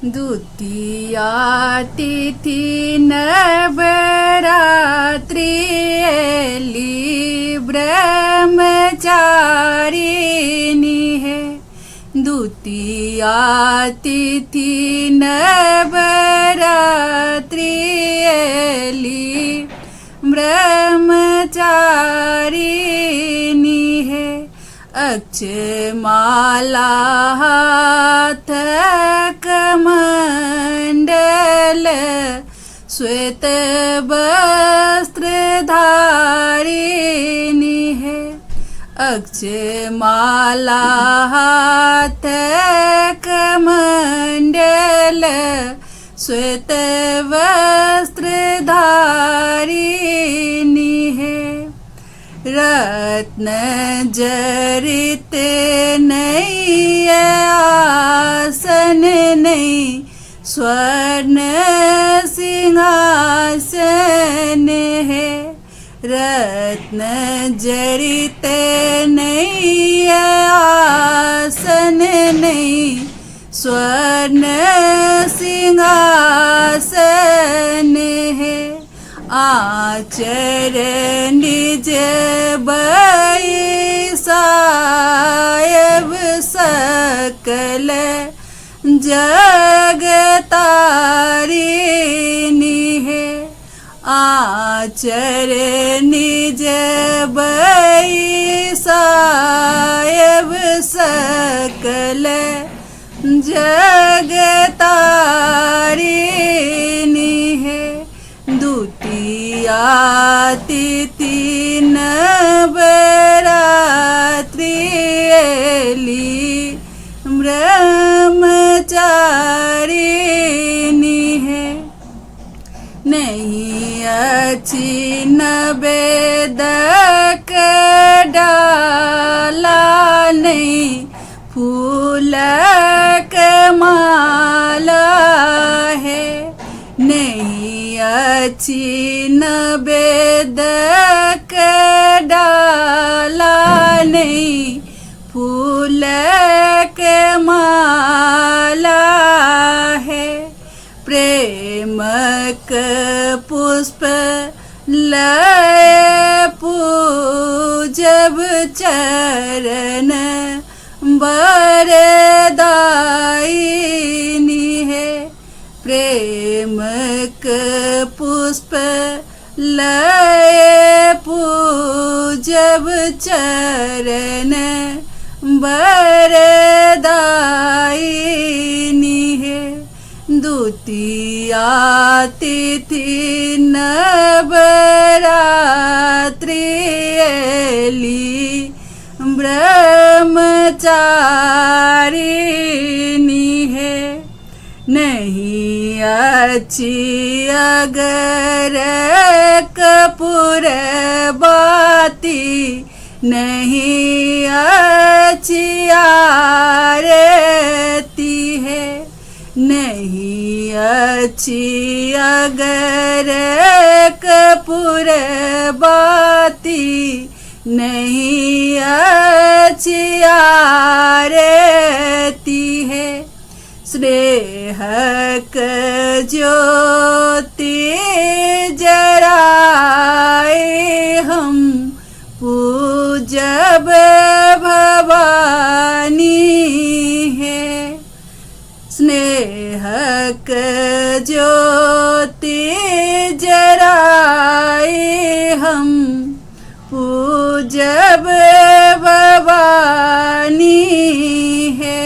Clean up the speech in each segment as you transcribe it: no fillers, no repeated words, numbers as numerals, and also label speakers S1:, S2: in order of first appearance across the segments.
S1: द्वितीया तिथि नवरात्रिಯಲ್ಲಿ ब्रह्मचारिणी है। द्वितीया तिथि नवरात्रिಯಲ್ಲಿ ब्रह्मचारिणी है। अक्षमाला हाथ कमंडल श्वेत वस्त्रधारिणी है। अक्षमाला हाथ कमंडल श्वेत वस्त्रधारिणी है। रत्न जरित नहीं आसन नहीं स्वर्ण सिंहासन है। रत्न जरित नहीं आसन नहीं स्वर्ण सिंहासन है। आचर निज बैसायब सकल जगतारिणी है। आचर निज बैसायब सकल जगतारिणी है। द्वितीया तिथि नवरात्रिಯಲ್ಲಿ ब्रह्मचारिणी है। नहीं अच्छी नवेदक डाला नहीं फूलक माला है। नहीं अच्छी नवेदक डाला नहीं फूलक माला है। प्रेमक पुष्प लय पूजब चरण वरदायिनी है। प्रेमक पुष्प लय पूजब चरण वरदायिनी है। द्वितीया तिथि नवरात्रिಯಲ್ಲಿ ब्रह्मचारिणी है। नहीं अच्छी अगर कपूर बाती नहीं अच्छी आरती है। नहीं अच्छी अगर कपूर बाती नहीं अच्छी आरती है। स्नेहक ज्योति जराए हम पूजब भवानी है। स्नेहक ज्योति जराए हम पूजब भवानी है।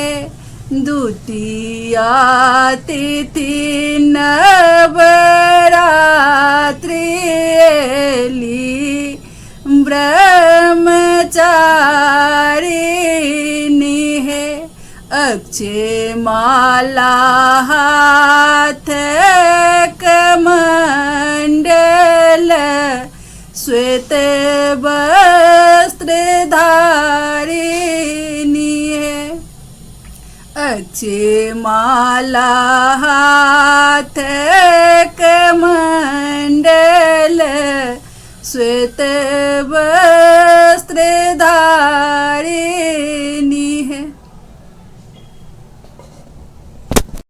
S1: द्वितीया तिथि नवरात्रिಯಲ್ಲಿ ब्रह्मचारिणी है। अक्षमाला हाथ कमंडल श्वेत वस्त्रधारिणी है। अक्षमाला हाथ कमंडल श्वेत वस्त्रधारिणी